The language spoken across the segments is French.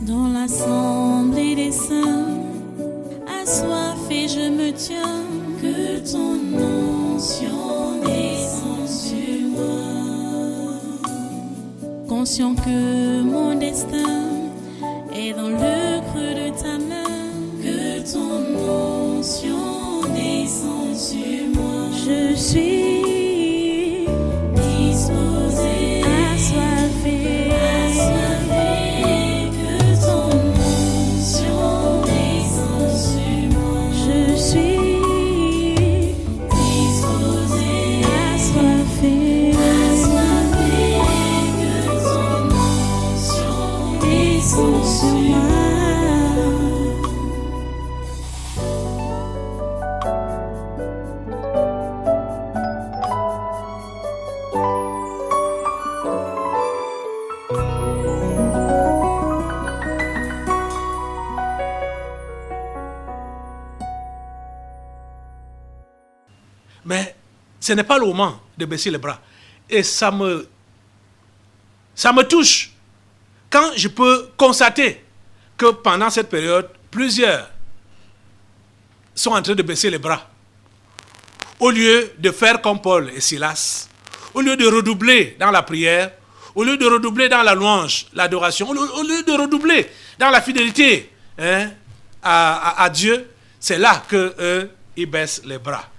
Dans l'assemblée des saints, assoiffé je me tiens, que ton onction descende sur moi. Conscient que mon destin est dans le creux de ta main, que ton onction descende sur moi. Je suis disposé, assoiffé, que ton onction descende sur moi. Je suis disposé, assoiffé, que ton onction descende sur moi. Mais ce n'est pas le moment de baisser les bras. Et ça me touche quand je peux constater que pendant cette période, plusieurs sont en train de baisser les bras. Au lieu de faire comme Paul et Silas, au lieu de redoubler dans la prière, au lieu de redoubler dans la louange, l'adoration, au lieu de redoubler dans la fidélité à Dieu, c'est là qu'ils baissent les bras.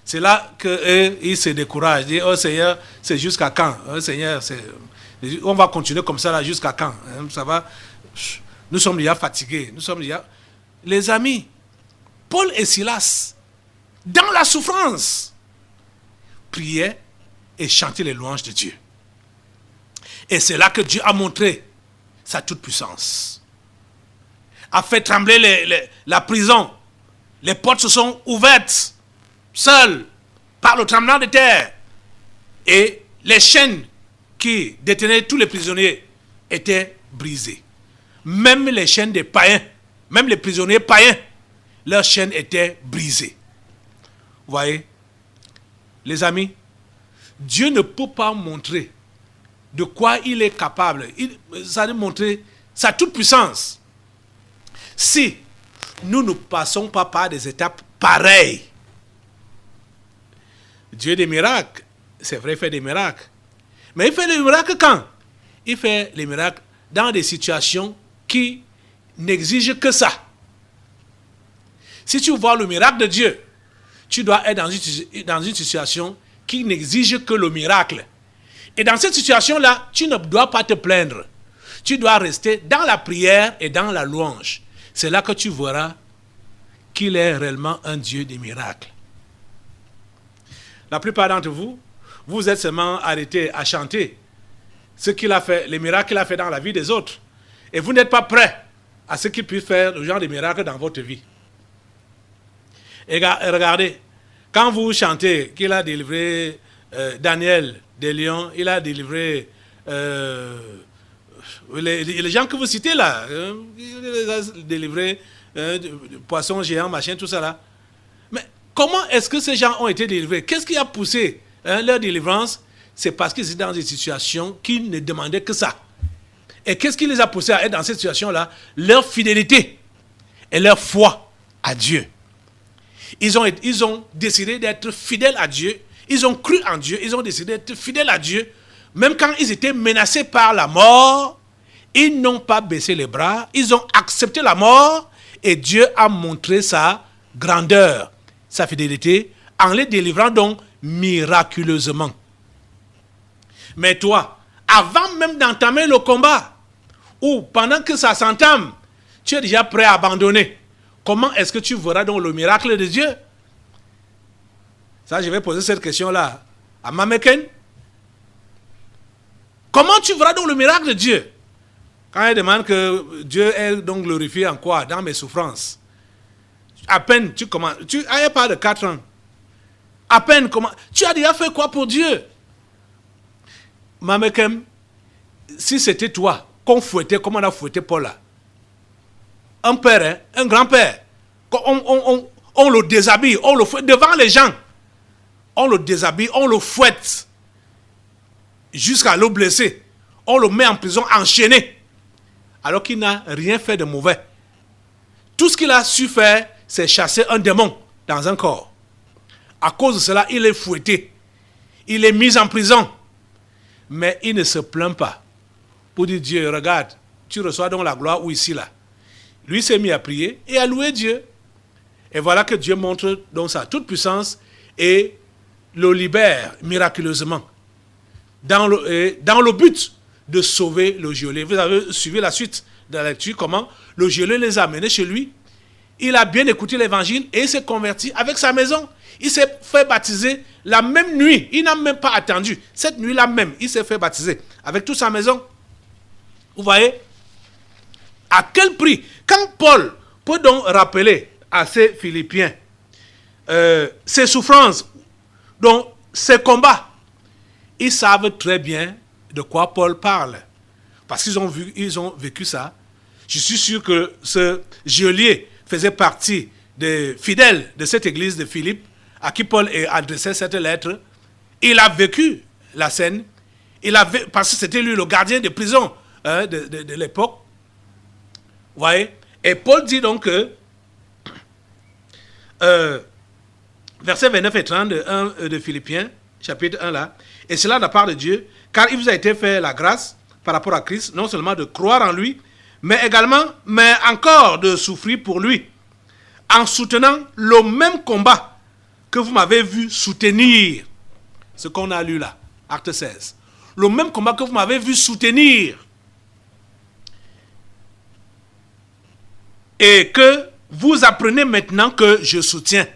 C'est là qu'ils se découragent. Ils disent, oh Seigneur, c'est jusqu'à quand? Oh Seigneur, on va continuer comme ça là, jusqu'à quand? Ça va. Nous sommes déjà fatigués. Les amis, Paul et Silas, dans la souffrance, priaient et chantaient les louanges de Dieu. Et c'est là que Dieu a montré sa toute-puissance. A fait trembler la prison. Les portes se sont ouvertes. Seul, par le tremblement de terre, et les chaînes qui détenaient tous les prisonniers étaient brisées. Même les chaînes des païens, même les prisonniers païens, leurs chaînes étaient brisées. Vous voyez, les amis, Dieu ne peut pas montrer de quoi il est capable. Ça doit montrer sa toute-puissance. Si nous ne passons pas par des étapes pareilles, Dieu des miracles, c'est vrai, il fait des miracles. Mais il fait les miracles quand? Il fait les miracles dans des situations qui n'exigent que ça. Si tu vois le miracle de Dieu, tu dois être dans une situation qui n'exige que le miracle. Et dans cette situation-là, tu ne dois pas te plaindre. Tu dois rester dans la prière et dans la louange. C'est là que tu verras qu'il est réellement un Dieu des miracles. La plupart d'entre vous, vous êtes seulement arrêtés à chanter ce qu'il a fait, les miracles qu'il a fait dans la vie des autres. Et vous n'êtes pas prêts à ce qu'il puisse faire le genre de miracles dans votre vie. Et regardez, quand vous chantez qu'il a délivré Daniel des lions, il a délivré les gens que vous citez là, il a délivré poissons géants, machin, tout ça là. Mais comment est-ce que ces gens ont été délivrés? Qu'est-ce qui a poussé leur délivrance? C'est parce qu'ils étaient dans des situations qui ne demandaient que ça. Et qu'est-ce qui les a poussés à être dans cette situation-là? Leur fidélité et leur foi à Dieu. Ils ont décidé d'être fidèles à Dieu. Ils ont cru en Dieu. Ils ont décidé d'être fidèles à Dieu. Même quand ils étaient menacés par la mort, ils n'ont pas baissé les bras. Ils ont accepté la mort. Et Dieu a montré sa grandeur, sa fidélité, en les délivrant donc miraculeusement. Mais toi, avant même d'entamer le combat, ou pendant que ça s'entame, tu es déjà prêt à abandonner. Comment est-ce que tu verras donc le miracle de Dieu? Ça, je vais poser cette question-là à Mameken. Comment tu verras donc le miracle de Dieu? Quand il demande que Dieu est donc glorifié en quoi? Dans mes souffrances. À peine tu commences. Tu n'as pas de 4 ans. À peine comment. Tu as déjà fait quoi pour Dieu? Mameken, si c'était toi qu'on fouettait comme on a fouetté Paul là, un père, hein, un grand-père, on le déshabille, on le fouette devant les gens. On le déshabille, on le fouette jusqu'à le blesser. On le met en prison enchaîné. alors qu'il n'a rien fait de mauvais. Tout ce qu'il a su faire, c'est chasser un démon dans un corps. À cause de cela, il est fouetté. Il est mis en prison. Mais il ne se plaint pas. Pour dire, Dieu, regarde, tu reçois donc la gloire ou ici, là. Lui s'est mis à prier et à louer Dieu. Et voilà que Dieu montre donc sa toute puissance et le libère miraculeusement. Dans le but de sauver le geôlier. Vous avez suivi la suite de la lecture, comment le geôlier les a amenés chez lui. Il a bien écouté l'évangile et il s'est converti avec sa maison. Il s'est fait baptiser la même nuit. Il n'a même pas attendu. Cette nuit-là même, il s'est fait baptiser avec toute sa maison. Vous voyez? À quel prix? Quand Paul peut donc rappeler à ces Philippiens ses souffrances, donc ses combats, ils savent très bien de quoi Paul parle. Parce qu'ils ont vécu ça. Je suis sûr que ce geôlier faisait partie des fidèles de cette église de Philippe, à qui Paul adressait cette lettre. Il a vécu la scène. Parce que c'était lui le gardien de prison de l'époque. Vous voyez? Et Paul dit donc que, versets 29 et 30 de Philippiens, chapitre 1 là, et cela de la part de Dieu, car il vous a été fait la grâce par rapport à Christ, non seulement de croire en lui, mais encore de souffrir pour lui, en soutenant le même combat que vous m'avez vu soutenir. Ce qu'on a lu là, acte 16. Le même combat que vous m'avez vu soutenir. Et que vous apprenez maintenant que je soutiens.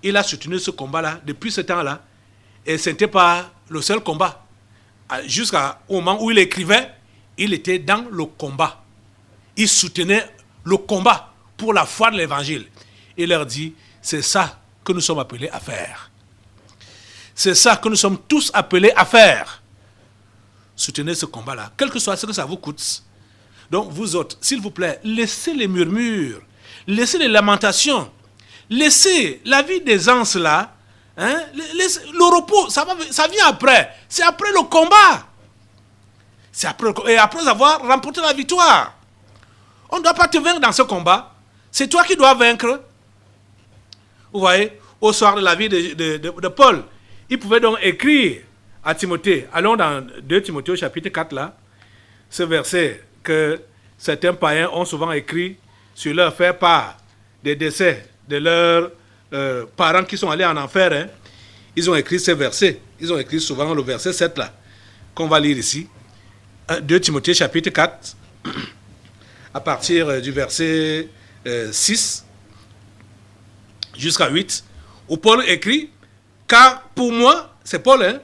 Il a soutenu ce combat-là depuis ce temps-là. Et ce n'était pas le seul combat. Jusqu'au moment où il écrivait, il était dans le combat. Il soutenait le combat pour la foi de l'évangile. Il leur dit, c'est ça que nous sommes appelés à faire. C'est ça que nous sommes tous appelés à faire. Soutenez ce combat-là, quel que soit ce que ça vous coûte. Donc vous autres, s'il vous plaît, laissez les murmures, laissez les lamentations, laissez la vie des anses là, hein, le repos, ça vient après. C'est après le combat. Et après avoir remporté la victoire. On ne doit pas te vaincre dans ce combat. C'est toi qui dois vaincre. Vous voyez, au soir de la vie de Paul, il pouvait donc écrire à Timothée. Allons dans 2 Timothée chapitre 4 là, ce verset que certains païens ont souvent écrit sur leur faire part des décès de leurs parents qui sont allés en enfer. Hein. Ils ont écrit ce verset. Ils ont écrit souvent le verset 7 là, qu'on va lire ici. 2 Timothée chapitre 4, à partir du verset 6 jusqu'à 8, où Paul écrit, car pour moi, c'est Paul, hein,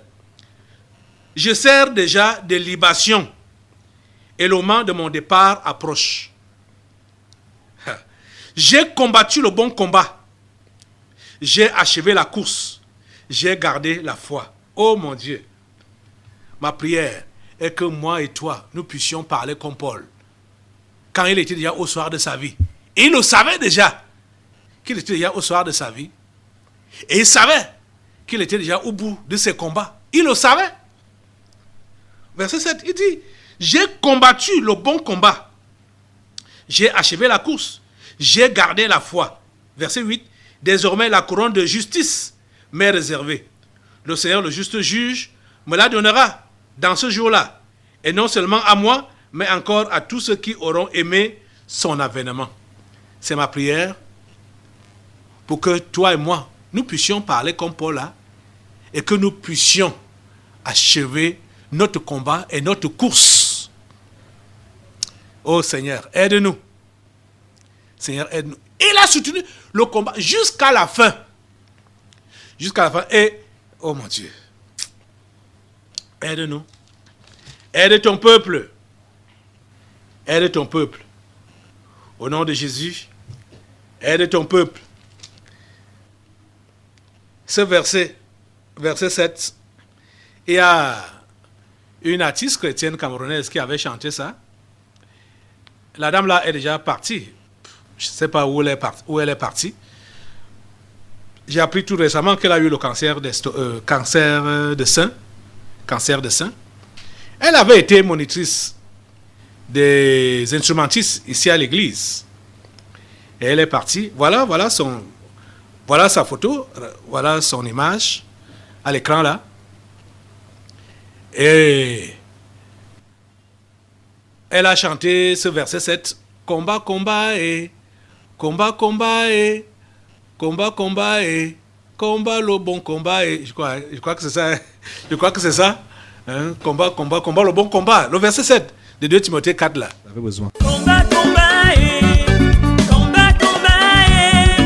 je sers déjà de libation et le moment de mon départ approche. J'ai combattu le bon combat. J'ai achevé la course. J'ai gardé la foi. Oh mon Dieu. Ma prière est que moi et toi, nous puissions parler comme Paul. Quand il était déjà au soir de sa vie. Et il le savait déjà qu'il était déjà au soir de sa vie. Et il savait qu'il était déjà au bout de ses combats. Il le savait. Verset 7, il dit, j'ai combattu le bon combat. J'ai achevé la course. J'ai gardé la foi. Verset 8, désormais la couronne de justice m'est réservée. Le Seigneur, le juste juge, me la donnera dans ce jour-là. Et non seulement à moi, mais encore à tous ceux qui auront aimé son avènement. C'est ma prière pour que toi et moi, nous puissions parler comme Paul là, et que nous puissions achever notre combat et notre course. Oh Seigneur, aide-nous. Seigneur, aide-nous. Il a soutenu le combat jusqu'à la fin. Jusqu'à la fin. Et, oh mon Dieu, aide-nous. Aide ton peuple. Aide ton peuple. Au nom de Jésus, aide ton peuple. Ce verset, verset 7, il y a une artiste chrétienne camerounaise qui avait chanté ça. La dame là est déjà partie. Je ne sais pas où elle est partie. J'ai appris tout récemment qu'elle a eu le cancer de sein. Elle avait été monitrice des instrumentistes ici à l'église. Et elle est partie. Voilà sa photo, voilà son image à l'écran là. Et elle a chanté ce verset 7. Combat, combat et combat, combat et combat, combat et combat le bon combat et je crois que c'est ça. Je crois que c'est ça. Hein? Combat, combat, combat le bon combat. Le verset 7 de 2 Timothée 4 là. Vous avez besoin. Combat, combat et combat, combat et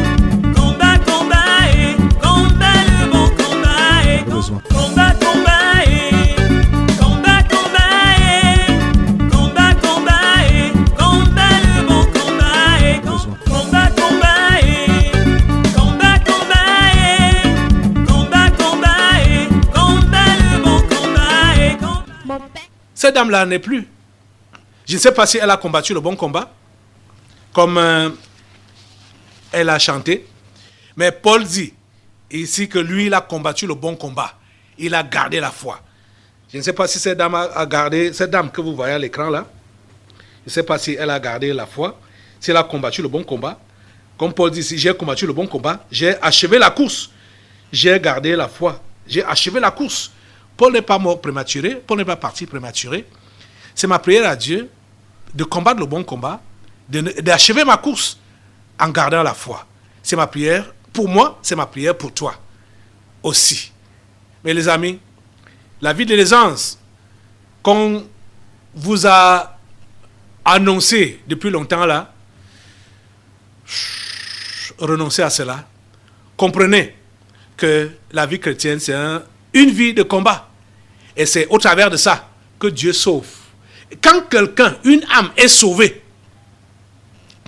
combat, combat et combat le bon combat et combat, combat et combat, combat et combat, combat et combat le bon combat et combat, combat et combat, combat et combat, combat et combat le bon combat et combat. Cette dame-là n'est plus. Je ne sais pas si elle a combattu le bon combat, comme elle a chanté. Mais Paul dit ici que lui, il a combattu le bon combat. Il a gardé la foi. Je ne sais pas si cette dame a gardé, cette dame que vous voyez à l'écran là, je ne sais pas si elle a gardé la foi, si elle a combattu le bon combat. Comme Paul dit ici, j'ai combattu le bon combat, j'ai achevé la course, j'ai gardé la foi, j'ai achevé la course. Paul n'est pas mort prématuré, Paul n'est pas parti prématuré. C'est ma prière à Dieu de combattre le bon combat, d'achever ma course en gardant la foi. C'est ma prière pour moi, c'est ma prière pour toi aussi. Mais les amis, la vie de l'aisance qu'on vous a annoncé depuis longtemps là, renoncez à cela. Comprenez que la vie chrétienne, c'est une vie de combat. Et c'est au travers de ça que Dieu sauve. Quand quelqu'un, une âme est sauvée,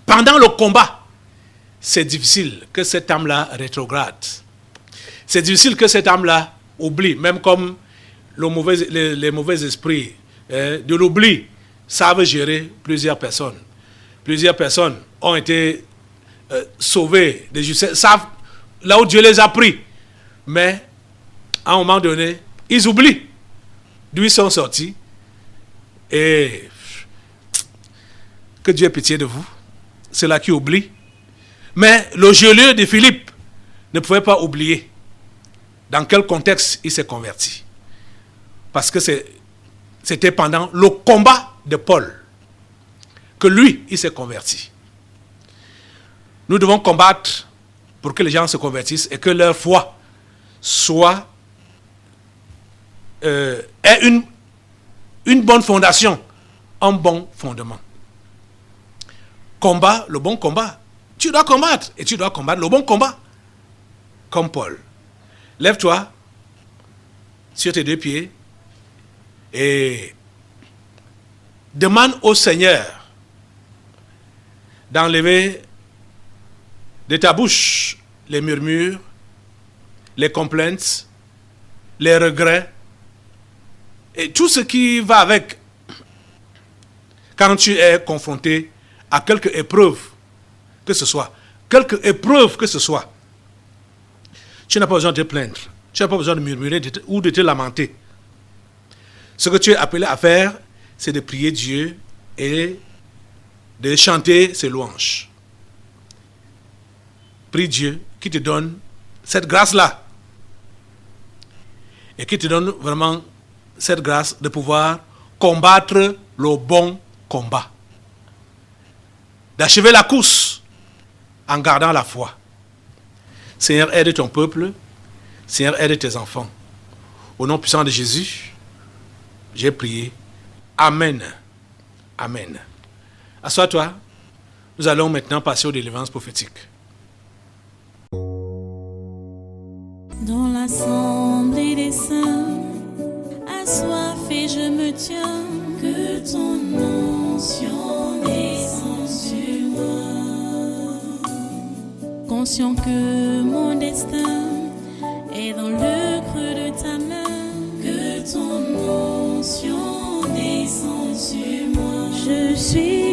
pendant le combat, c'est difficile que cette âme-là rétrograde. C'est difficile que cette âme-là oublie, même comme les mauvais esprits de l'oubli savent gérer plusieurs personnes. Plusieurs personnes ont été sauvées de justesse, savent là où Dieu les a pris. Mais à un moment donné, ils oublient d'où ils sont sortis. Et que Dieu ait pitié de vous. C'est là qui oublie. Mais le geôlier de Philippe ne pouvait pas oublier dans quel contexte il s'est converti. Parce que c'était pendant le combat de Paul que lui, il s'est converti. Nous devons combattre pour que les gens se convertissent et que leur foi soit ait une bonne fondation, un bon fondement. Combat, le bon combat. Tu dois combattre et tu dois combattre le bon combat. Comme Paul. Lève-toi sur tes deux pieds et demande au Seigneur d'enlever de ta bouche les murmures, les complaintes, les regrets et tout ce qui va avec quand tu es confronté à quelque épreuve que ce soit. Quelque épreuve que ce soit. Tu n'as pas besoin de te plaindre. Tu n'as pas besoin de murmurer ou de te lamenter. Ce que tu es appelé à faire, c'est de prier Dieu et de chanter ses louanges. Prie Dieu qui te donne cette grâce-là. Et qui te donne vraiment cette grâce de pouvoir combattre le bon combat. D'achever la course en gardant la foi. Seigneur, aide ton peuple. Seigneur, aide tes enfants. Au nom puissant de Jésus, j'ai prié. Amen. Amen. Assois-toi. Nous allons maintenant passer aux délivrances prophétiques. Dans l'assemblée des saints, assoiffé je me tiens, que ton onction descende sur moi. Conscient que mon destin est dans le creux de ta main, que ton onction descende sur moi. Je suis